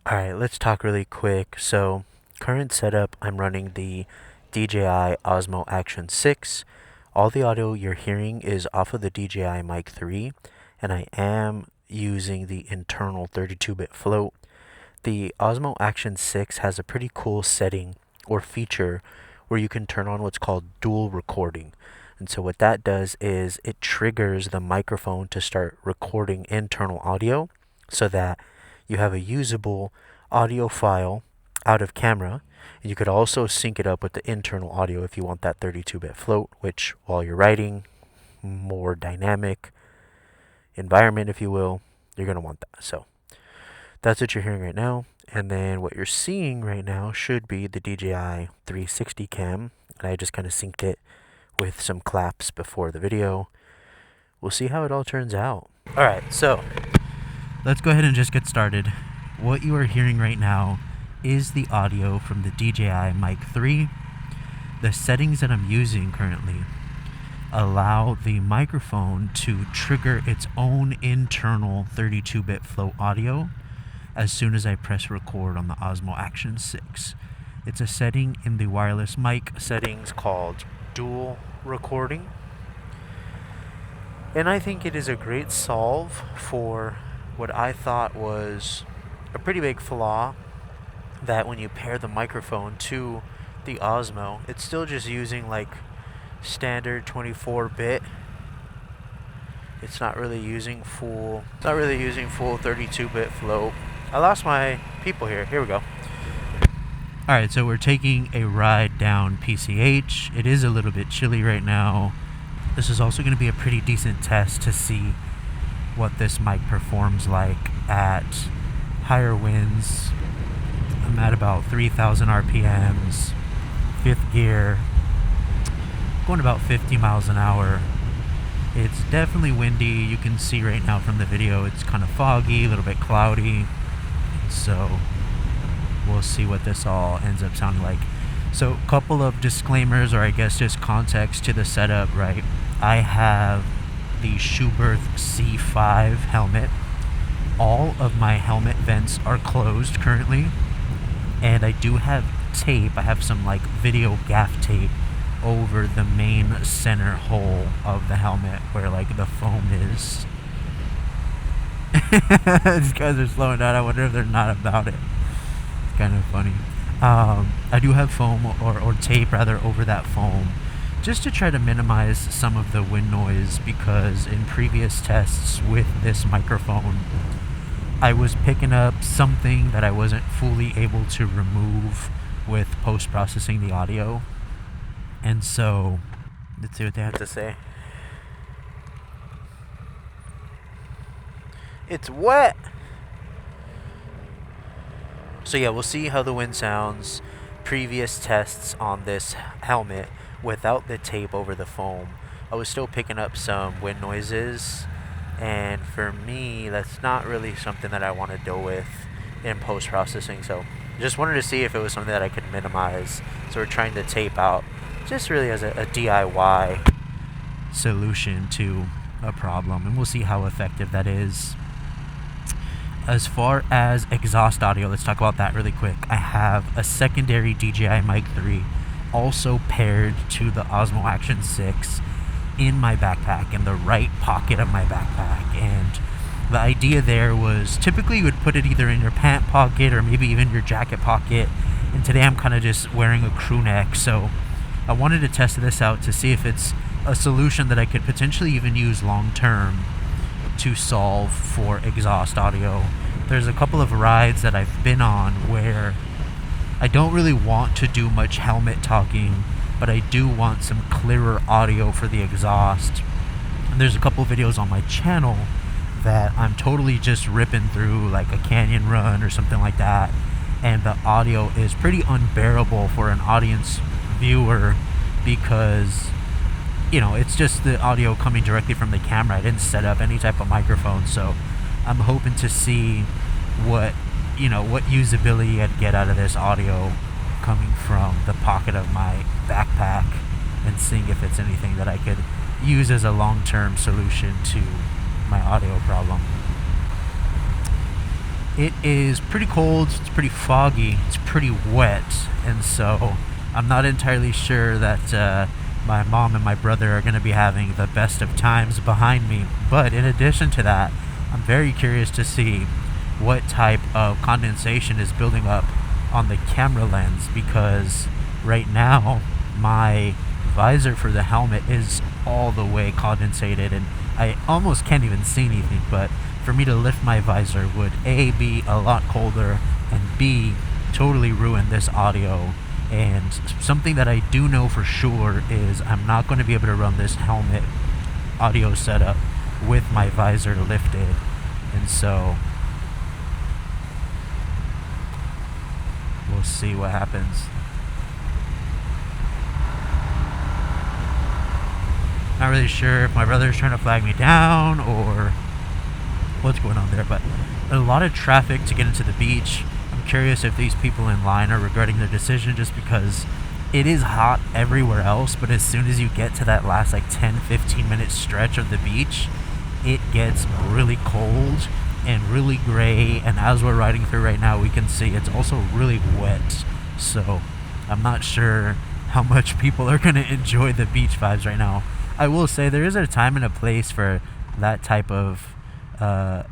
Alright, let's talk really quick. So, current setup, I'm running the DJI Osmo Action 6. All the audio you're hearing is off of the DJI Mic 3, and I am using the internal 32-bit float. The Osmo Action 6 has a pretty cool setting or feature where you can turn on what's called dual recording. And so what that does is it triggers the microphone to start recording internal audio so that you have a usable audio file out of camera. And you could also sync it up with the internal audio if you want that 32-bit float, which while you're writing, more dynamic environment, if you will, you're going to want that. So that's what you're hearing right now. And then what you're seeing right now should be the DJI 360 cam. And I just kind of synced it with some claps before the video. We'll see how it all turns out. Alright, so let's go ahead and just get started. What you are hearing right now is the audio from the DJI Mic 3. The settings that I'm using currently allow the microphone to trigger its own internal 32-bit float audio as soon as I press record on the Osmo Action 6. It's a setting in the wireless mic settings called dual recording. And I think it is a great solve for what I thought was a pretty big flaw, that when you pair the microphone to the Osmo, it's still just using like standard 24-bit. It's not really using full 32-bit float. I lost my people here. Here we go. Alright, so we're taking a ride down PCH. It is a little bit chilly right now. This is also going to be a pretty decent test to see what this mic performs like at higher winds. I'm at about 3,000 RPMs, 5th gear, going about 50 miles an hour. It's definitely windy. You can see right now from the video it's kind of foggy, a little bit cloudy. So we'll see what this all ends up sounding like. So a couple of disclaimers, or I guess just context to the setup, right? I have the Schuberth C5 helmet. All of my helmet vents are closed currently, and I do have tape. I have some like video gaff tape over the main center hole of the helmet where like the foam is. These guys are slowing down. I wonder if they're not about it. It's kind of funny. I do have foam or tape rather over that foam, just to try to minimize some of the wind noise, because in previous tests with this microphone I was picking up something that I wasn't fully able to remove with post-processing the audio. And so let's see what they have to say. It's wet. So yeah, we'll see how the wind sounds. Previous tests on this helmet without the tape over the foam, I was still picking up some wind noises, and for me that's not really something that I want to deal with in post-processing. So just wanted to see if it was something that I could minimize. So we're trying to tape out, just really as a DIY solution to a problem, and we'll see how effective that is. As far as exhaust audio, let's talk about that really quick. I have a secondary DJI Mic 3 also paired to the Osmo Action 6 in my backpack, in the right pocket of my backpack. And the idea there was, typically you would put it either in your pant pocket or maybe even your jacket pocket. And today I'm kind of just wearing a crew neck, so I wanted to test this out to see if it's a solution that I could potentially even use long term to solve for exhaust audio. There's a couple of rides that I've been on where I don't really want to do much helmet talking, but I do want some clearer audio for the exhaust. And there's a couple videos on my channel that I'm totally just ripping through, like a canyon run or something like that, and the audio is pretty unbearable for an audience viewer, because it's just the audio coming directly from the camera. I didn't set up any type of microphone, so I'm hoping to see what usability I'd get out of this audio coming from the pocket of my backpack, and seeing if it's anything that I could use as a long-term solution to my audio problem. It is pretty cold, it's pretty foggy, it's pretty wet, and so I'm not entirely sure that my mom and my brother are going to be having the best of times behind me. But in addition to that, I'm very curious to see what type of condensation is building up on the camera lens, because right now my visor for the helmet is all the way condensated and I almost can't even see anything. But for me to lift my visor would A, be a lot colder, and B, totally ruin this audio. And something that I do know for sure is I'm not going to be able to run this helmet audio setup with my visor lifted. And so we'll see what happens. Not really sure if my brother's trying to flag me down or what's going on there, but a lot of traffic to get into the beach. I'm curious if these people in line are regretting their decision, just because it is hot everywhere else, but as soon as you get to that last like 10-15 minute stretch of the beach, it gets really cold and really gray, and as we're riding through right now we can see it's also really wet. So I'm not sure how much people are going to enjoy the beach vibes right now. I will say there is a time and a place for that type of kind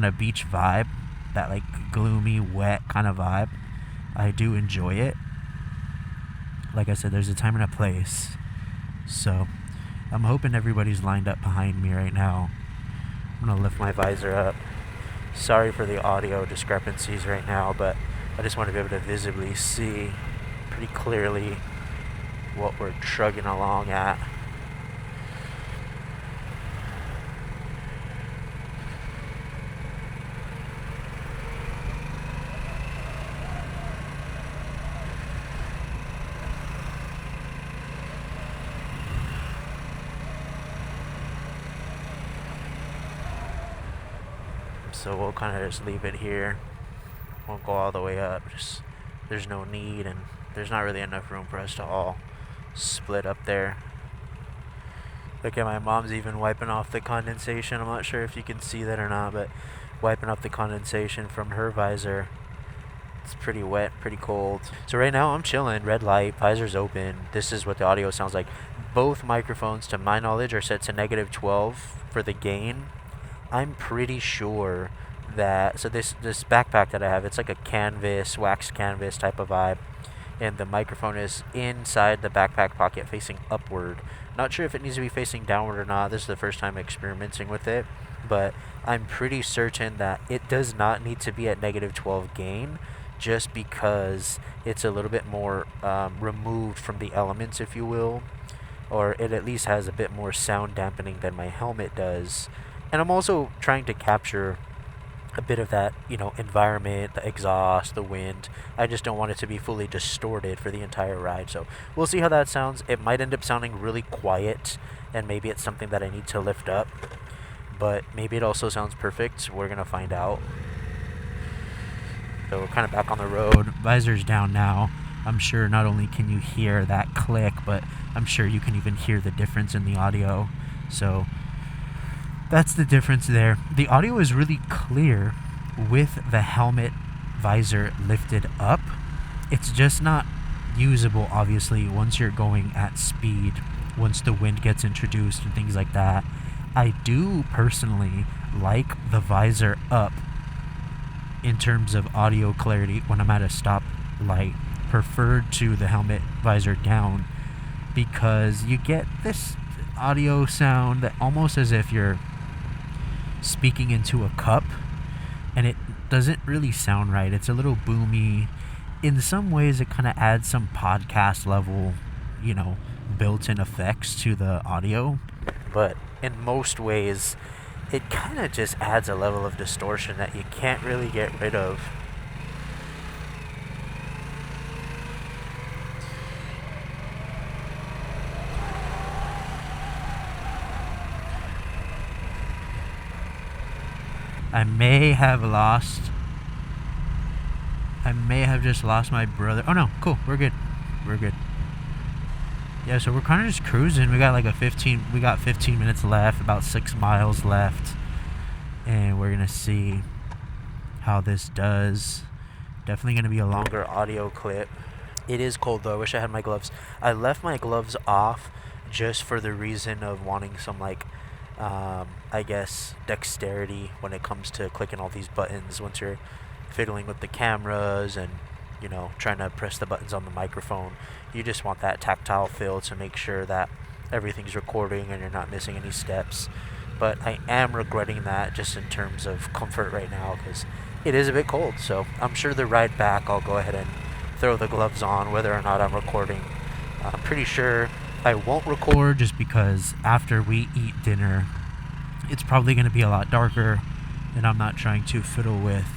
of beach vibe, that like gloomy, wet kind of vibe. I do enjoy it. Like I said, there's a time and a place. So I'm hoping everybody's lined up behind me right now. I'm gonna lift my visor up. Sorry for the audio discrepancies right now, but I just want to be able to visibly see pretty clearly what we're trugging along at. So we'll kind of just leave it here. Won't go all the way up. Just there's no need, and there's not really enough room for us to all split up there. Look at my mom's even wiping off the condensation. I'm not sure if you can see that or not, but wiping off the condensation from her visor. It's pretty wet, pretty cold. So right now I'm chilling, red light, visor's open. This is what the audio sounds like. Both microphones, to my knowledge, are set to -12 for the gain. I'm pretty sure that, so this backpack that I have, it's like a canvas, wax canvas type of vibe, and the microphone is inside the backpack pocket facing upward. Not sure if it needs to be facing downward or not. This is the first time experimenting with it, but I'm pretty certain that it does not need to be at -12 gain, just because it's a little bit more removed from the elements, if you will, or it at least has a bit more sound dampening than my helmet does. And I'm also trying to capture a bit of that, environment, the exhaust, the wind. I just don't want it to be fully distorted for the entire ride. So we'll see how that sounds. It might end up sounding really quiet, and maybe it's something that I need to lift up, but maybe it also sounds perfect. We're gonna find out. So we're kind of back on the road. Visor's down now. I'm sure not only can you hear that click, but I'm sure you can even hear the difference in the audio. So that's the difference there. The audio is really clear with the helmet visor lifted up. It's just not usable, obviously, once you're going at speed, once the wind gets introduced and things like that. I do personally like the visor up in terms of audio clarity when I'm at a stoplight, preferred to the helmet visor down, because you get this audio sound that almost as if you're speaking into a cup, and it doesn't really sound right. It's a little boomy. In some ways it kind of adds some podcast level, built-in effects to the audio, but in most ways it kind of just adds a level of distortion that you can't really get rid of. I may have just lost my brother. Oh no, cool, we're good. Yeah, so we're kind of just cruising. We got 15 minutes left, about 6 miles left, and we're gonna see how this does. Definitely going to be a longer audio clip. It is cold though. I wish I had my gloves. I left my gloves off just for the reason of wanting some I guess dexterity when it comes to clicking all these buttons once you're fiddling with the cameras and trying to press the buttons on the microphone. You just want that tactile feel to make sure that everything's recording and you're not missing any steps. But I am regretting that just in terms of comfort right now because it is a bit cold. So I'm sure the ride back I'll go ahead and throw the gloves on whether or not I'm recording. I'm pretty sure I won't record just because after we eat dinner it's probably going to be a lot darker and I'm not trying to fiddle with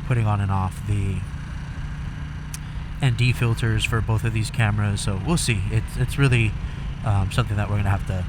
putting on and off the ND filters for both of these cameras, so we'll see. It's really something that we're gonna have to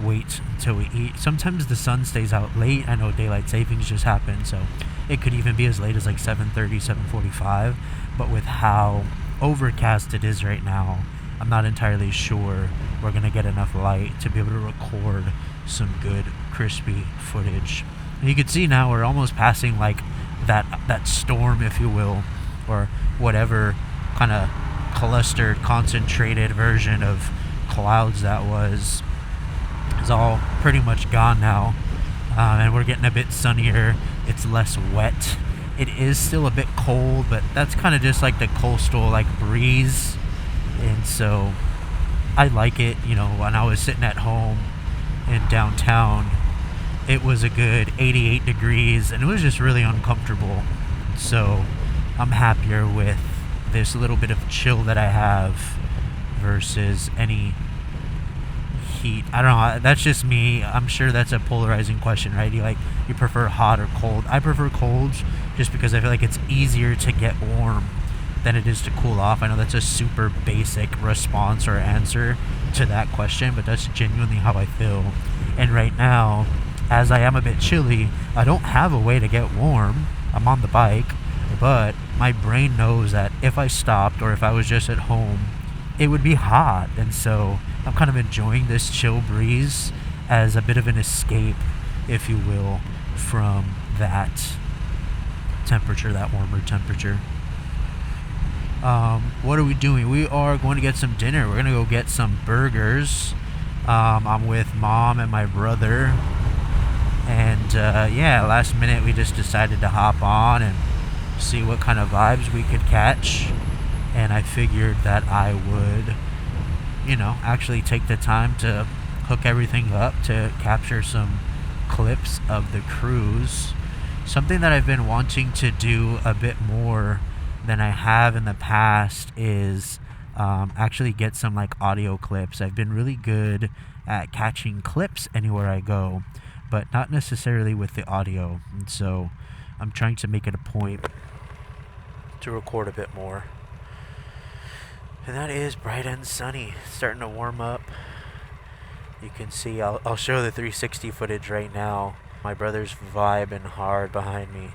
wait until we eat. Sometimes the sun stays out late. I know daylight savings just happened, so it could even be as late as like 7:30, 7:45. But with how overcast it is right now, I'm not entirely sure we're gonna get enough light to be able to record some good crispy footage. And you can see now we're almost passing like that storm, if you will, or whatever kind of clustered, concentrated version of clouds that was, is all pretty much gone now. And we're getting a bit sunnier. It's less wet. It is still a bit cold, but that's kind of just like the coastal breeze. And so I like it. When I was sitting at home in downtown, it was a good 88 degrees and it was just really uncomfortable. So I'm happier with this little bit of chill that I have versus any heat. I don't know, that's just me. I'm sure that's a polarizing question, right? You prefer hot or cold? I prefer cold just because I feel like it's easier to get warm than it is to cool off. I know that's a super basic response or answer to that question, but that's genuinely how I feel. And right now, as I am a bit chilly, I don't have a way to get warm. I'm on the bike, but my brain knows that if I stopped or if I was just at home, it would be hot. And so I'm kind of enjoying this chill breeze as a bit of an escape, if you will, from that temperature, that warmer temperature. What are we doing? We are going to get some dinner. We're going to go get some burgers. I'm with Mom and my brother. And last minute we just decided to hop on and see what kind of vibes we could catch. And I figured that I would, actually take the time to hook everything up to capture some clips of the cruise. Something that I've been wanting to do a bit more than I have in the past is actually get some audio clips. I've been really good at catching clips anywhere I go, but not necessarily with the audio. And so I'm trying to make it a point to record a bit more. And that is bright and sunny. It's starting to warm up. You can see, I'll show the 360 footage right now. My brother's vibing hard behind me.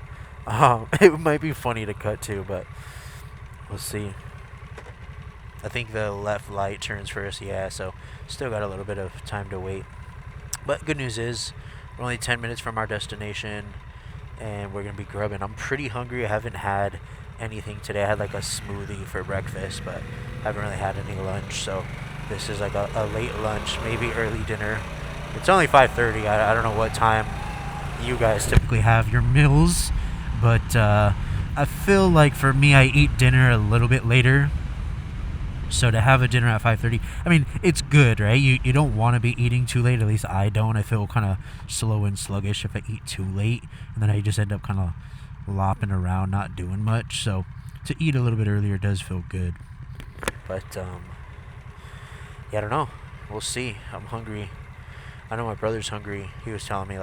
It might be funny to cut to, but we'll see. I think the left light turns first, so still got a little bit of time to wait. But good news is, we're only 10 minutes from our destination, and we're going to be grubbing. I'm pretty hungry. I haven't had anything today. I had a smoothie for breakfast, but haven't really had any lunch, so this is a late lunch, maybe early dinner. It's only 5:30. I don't know what time you guys typically have your meals, but I feel like for me, I eat dinner a little bit later. So to have a dinner at 5:30, I mean, it's good, right? You don't want to be eating too late. At least I don't. I feel kind of slow and sluggish if I eat too late, and then I just end up kind of lopping around, not doing much. So to eat a little bit earlier does feel good. But I don't know. We'll see. I'm hungry. I know my brother's hungry. He was telling me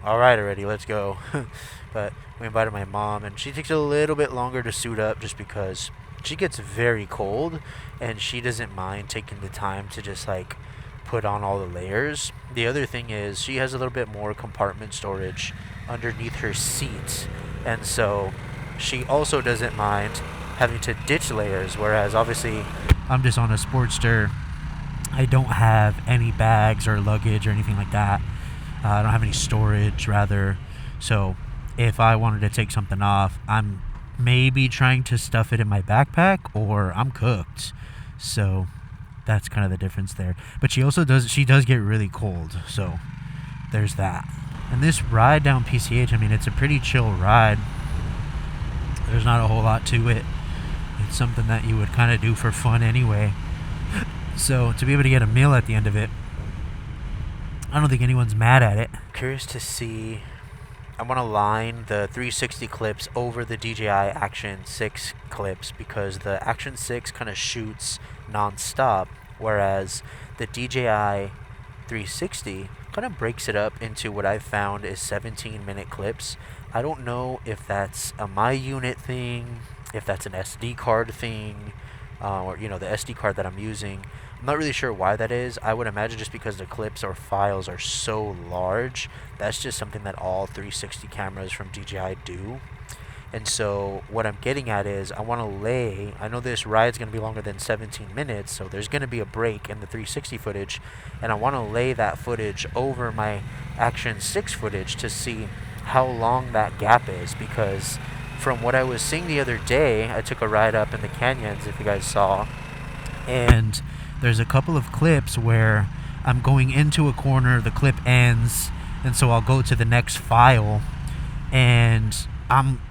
all right already, let's go. But we invited my mom, and she takes a little bit longer to suit up just because she gets very cold, and she doesn't mind taking the time to just put on all the layers. The other thing is she has a little bit more compartment storage underneath her seat, and so she also doesn't mind having to ditch layers, whereas obviously I'm just on a Sportster. I don't have any bags or luggage or anything like that. I don't have any storage, rather. So if I wanted to take something off, I'm maybe trying to stuff it in my backpack or I'm cooked. So that's kind of the difference there. But she does get really cold, so there's that. And this ride down PCH, I mean, it's a pretty chill ride. There's not a whole lot to it. It's something that you would kind of do for fun anyway. So to be able to get a meal at the end of it, I don't think anyone's mad at it. Curious to see. I want to line the 360 clips over the DJI Action 6 clips because the Action 6 kind of shoots non-stop, whereas the DJI 360 kind of breaks it up into what I've found is 17-minute clips. I don't know if that's a my unit thing, if that's an SD card thing, or the SD card that I'm using. I'm not really sure why that is. I would imagine just because the clips or files are so large. That's just something that all 360 cameras from DJI do. And so what I'm getting at is I know this ride's going to be longer than 17 minutes, so there's going to be a break in the 360 footage, and I want to lay that footage over my Action 6 footage to see how long that gap is, because from what I was seeing the other day, I took a ride up in the canyons, if you guys saw, and there's a couple of clips where I'm going into a corner, the clip ends, and so I'll go to the next file, and I'm,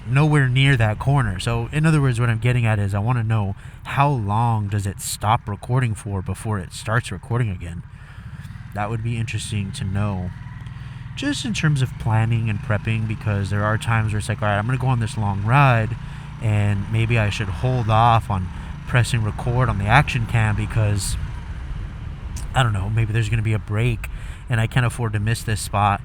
nowhere near that corner. So in other words, what I'm getting at is I want to know how long does it stop recording for before it starts recording again. That would be interesting to know, just in terms of planning and prepping, because there are times where it's like, all right, I'm going to go on this long ride, and maybe I should hold off on pressing record on the action cam because, I don't know, maybe there's going to be a break and I can't afford to miss this spot.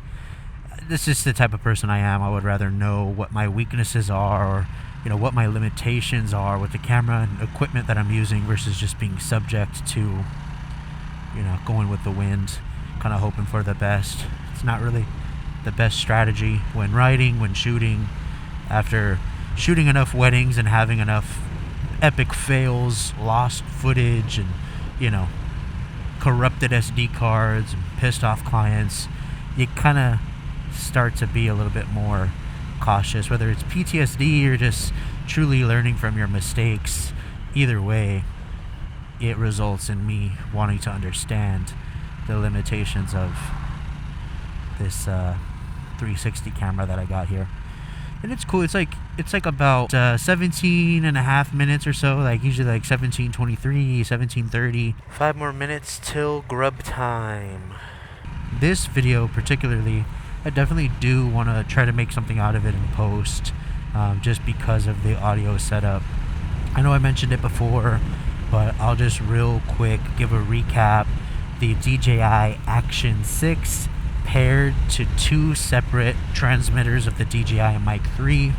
This is the type of person I am. I would rather know what my weaknesses are, or what my limitations are with the camera and equipment that I'm using versus just being subject to going with the wind, kind of hoping for the best. It's not really the best strategy when riding, when shooting. After shooting enough weddings and having enough epic fails, lost footage, and corrupted SD cards and pissed off clients, you kind of start to be a little bit more cautious, whether it's PTSD or just truly learning from your mistakes. Either way, it results in me wanting to understand the limitations of this 360 camera that I got here. And it's cool. It's like about 17 and a half minutes or so, like usually like 17:23, 17:30. 5 more minutes till grub time. This video particularly, I definitely do want to try to make something out of it in post, just because of the audio setup. I know I mentioned it before, but I'll just real quick give a recap. The DJI Action 6 paired to 2 separate transmitters of the DJI Mic 3.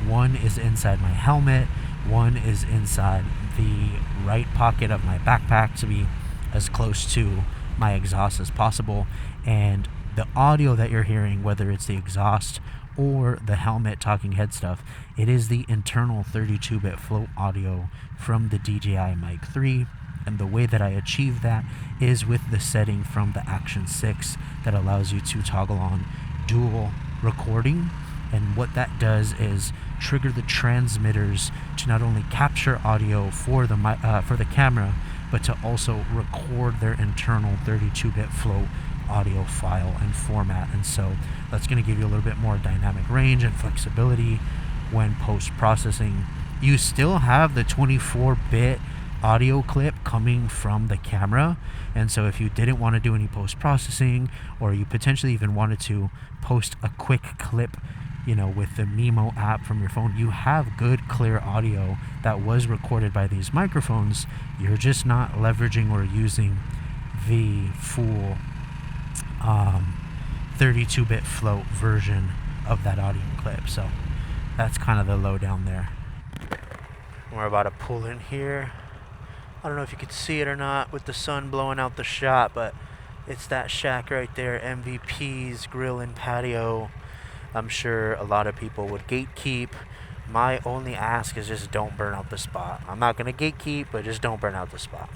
One is inside my helmet, one is inside the right pocket of my backpack to be as close to my exhaust as possible. And the audio that you're hearing, whether it's the exhaust or the helmet talking head stuff, it is the internal 32-bit float audio from the DJI Mic 3. And the way that I achieve that is with the setting from the Action 6 that allows you to toggle on dual recording. And what that does is trigger the transmitters to not only capture audio for the camera, but to also record their internal 32-bit float audio file and format. And so that's going to give you a little bit more dynamic range and flexibility when post-processing. You still have the 24-bit audio clip coming from the camera, and so if you didn't want to do any post-processing, or you potentially even wanted to post a quick clip with the Mimo app from your phone, you have good clear audio that was recorded by these microphones. You're just not leveraging or using the full 32-bit float version of that audio clip. So that's kind of the lowdown there. We're about to pull in here. I don't know if you could see it or not with the sun blowing out the shot, but it's that shack right there, MVP's Grill and Patio. I'm sure a lot of people would gatekeep. My only ask is just don't burn out the spot. I'm not going to gatekeep, but just don't burn out the spot.